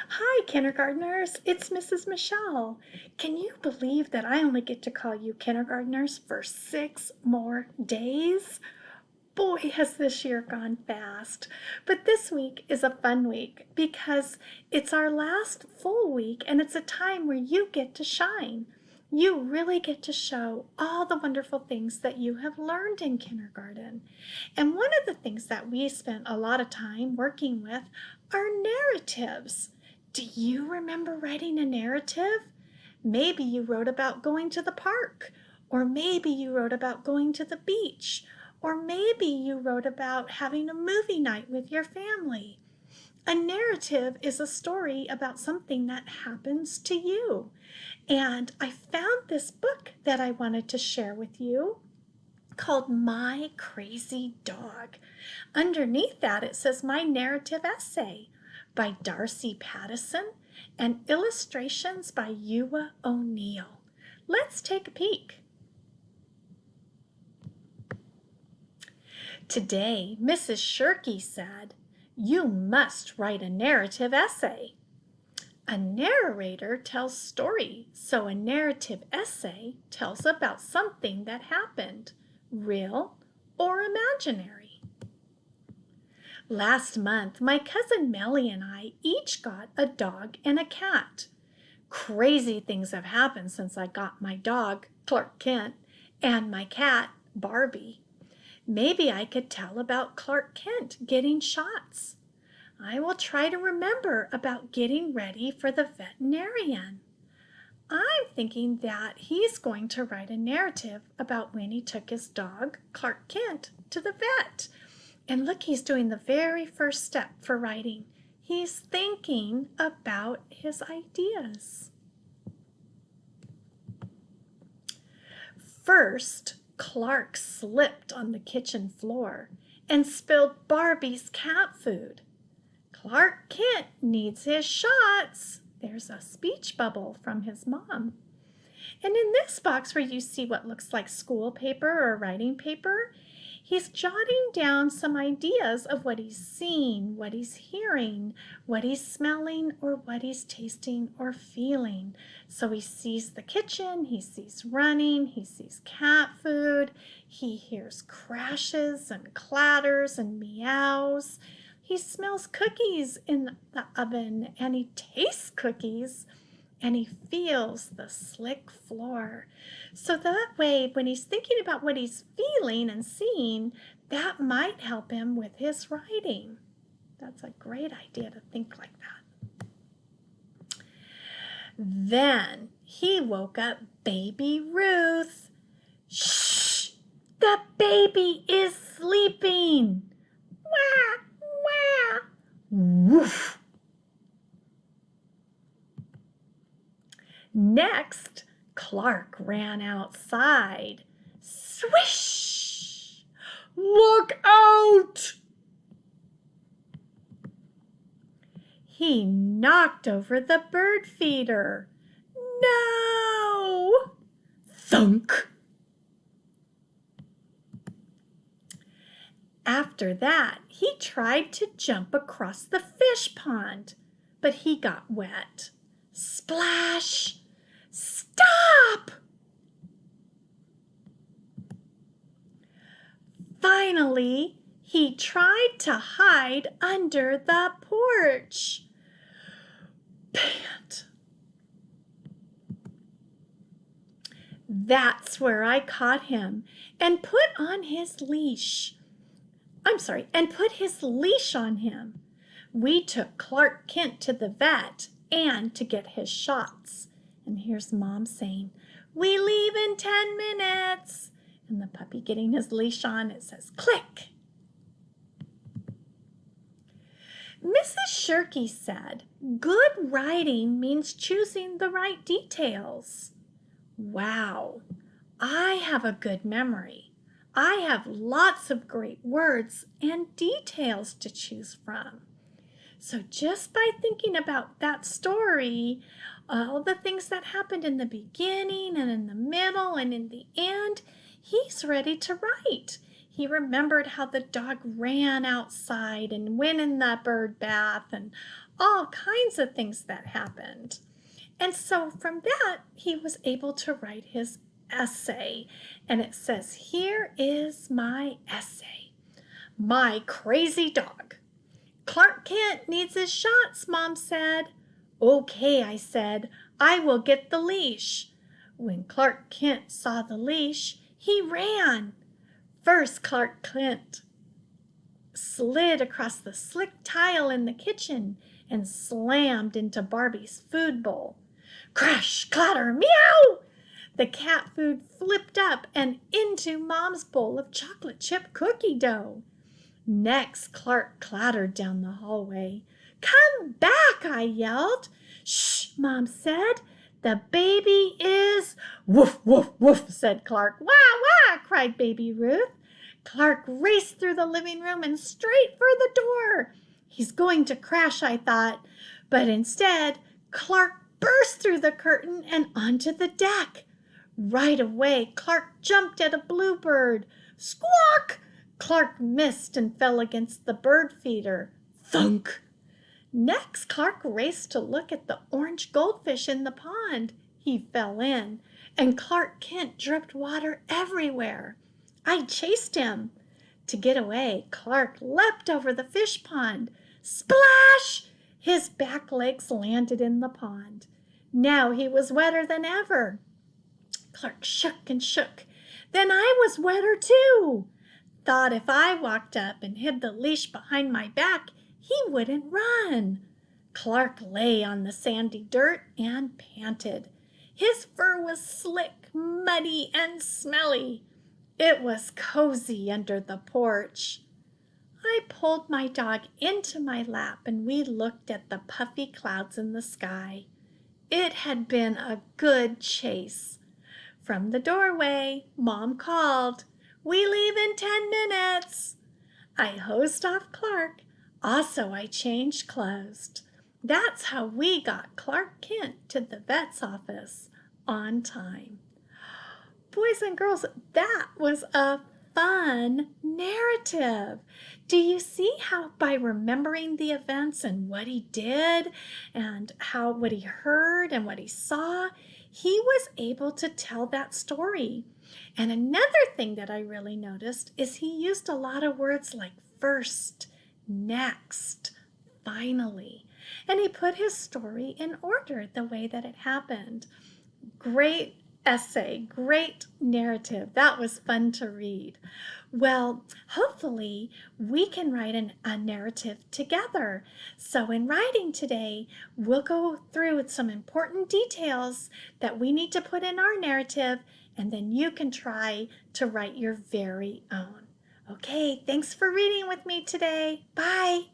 Hi, kindergartners. It's Mrs. Michelle. Can you believe that I only get to call you kindergartners for 6 more days? Boy, has this year gone fast. But this week is a fun week because it's our last full week and it's a time where you get to shine. You really get to show all the wonderful things that you have learned in kindergarten. And one of the things that we spent a lot of time working with are narratives. Do you remember writing a narrative? Maybe you wrote about going to the park, or maybe you wrote about going to the beach, or maybe you wrote about having a movie night with your family. A narrative is a story about something that happens to you. And I found this book that I wanted to share with you called My Crazy Dog. Underneath that, it says My Narrative Essay by Darcy Pattison and illustrations by Ewa O'Neill. Let's take a peek. Today, Mrs. Shirky said, "You must write a narrative essay." A narrator tells story, so a narrative essay tells about something that happened, real or imaginary. Last month, my cousin Melly and I each got a dog and a cat. Crazy things have happened since I got my dog, Clark Kent, and my cat, Barbie. Maybe I could tell about Clark Kent getting shots. I will try to remember about getting ready for the veterinarian. I'm thinking that he's going to write a narrative about when he took his dog, Clark Kent, to the vet. And look, he's doing the very first step for writing. He's thinking about his ideas. First, Clark slipped on the kitchen floor and spilled Barbie's cat food. Clark Kent needs his shots. There's a speech bubble from his mom. And in this box where you see what looks like school paper or writing paper, he's jotting down some ideas of what he's seeing, what he's hearing, what he's smelling, or what he's tasting or feeling. So he sees the kitchen, he sees running, he sees cat food, he hears crashes and clatters and meows. He smells cookies in the oven and he tastes cookies and he feels the slick floor. So that way, when he's thinking about what he's feeling and seeing, that might help him with his writing. That's a great idea to think like that. Then he woke up baby Ruth. Shh! The baby is sleeping. Wah! Wah! Woof! Next, Clark ran outside. Swish! Look out! He knocked over the bird feeder. No! Thunk! After that, he tried to jump across the fish pond, but he got wet. Splash! Stop! Finally, he tried to hide under the porch. Pant. That's where I caught him and put his leash on him. We took Clark Kent to the vet and to get his shots. And here's Mom saying, "We leave in 10 minutes." And the puppy getting his leash on, it says, click. Mrs. Shirky said, "Good writing means choosing the right details." Wow, I have a good memory. I have lots of great words and details to choose from. So just by thinking about that story, all the things that happened in the beginning and in the middle and in the end, he's ready to write. He remembered how the dog ran outside and went in the bird bath and all kinds of things that happened. And so from that, he was able to write his essay. And it says, here is my essay. My crazy dog. Clark Kent needs his shots, Mom said. Okay, I said, I will get the leash. When Clark Kent saw the leash, he ran. First, Clark Kent slid across the slick tile in the kitchen and slammed into Barbie's food bowl. Crash, clatter, meow! The cat food flipped up and into Mom's bowl of chocolate chip cookie dough. Next, Clark clattered down the hallway. Come back, I yelled. Shh, Mom said. The baby is... Woof, woof, woof, said Clark. Wah, wah, cried Baby Ruth. Clark raced through the living room and straight for the door. He's going to crash, I thought. But instead, Clark burst through the curtain and onto the deck. Right away, Clark jumped at a bluebird. Squawk! Clark missed and fell against the bird feeder. Thunk! Next, Clark raced to look at the orange goldfish in the pond. He fell in, and Clark Kent dripped water everywhere. I chased him. To get away, Clark leapt over the fish pond. Splash! His back legs landed in the pond. Now he was wetter than ever. Clark shook and shook. Then I was wetter too. Thought if I walked up and hid the leash behind my back, he wouldn't run. Clark lay on the sandy dirt and panted. His fur was slick, muddy, and smelly. It was cozy under the porch. I pulled my dog into my lap and we looked at the puffy clouds in the sky. It had been a good chase. From the doorway, Mom called, "We leave in 10 minutes." I hosed off Clark. Also, I changed clothes. That's how we got Clark Kent to the vet's office on time. Boys and girls, that was a fun narrative. Do you see how by remembering the events and what he did and what he heard and what he saw, he was able to tell that story? And another thing that I really noticed is he used a lot of words like first, next, finally, and he put his story in order the way that it happened. Great essay, great narrative. That was fun to read. Well, hopefully we can write a narrative together. So in writing today, we'll go through some important details that we need to put in our narrative, and then you can try to write your very own. Okay, thanks for reading with me today. Bye.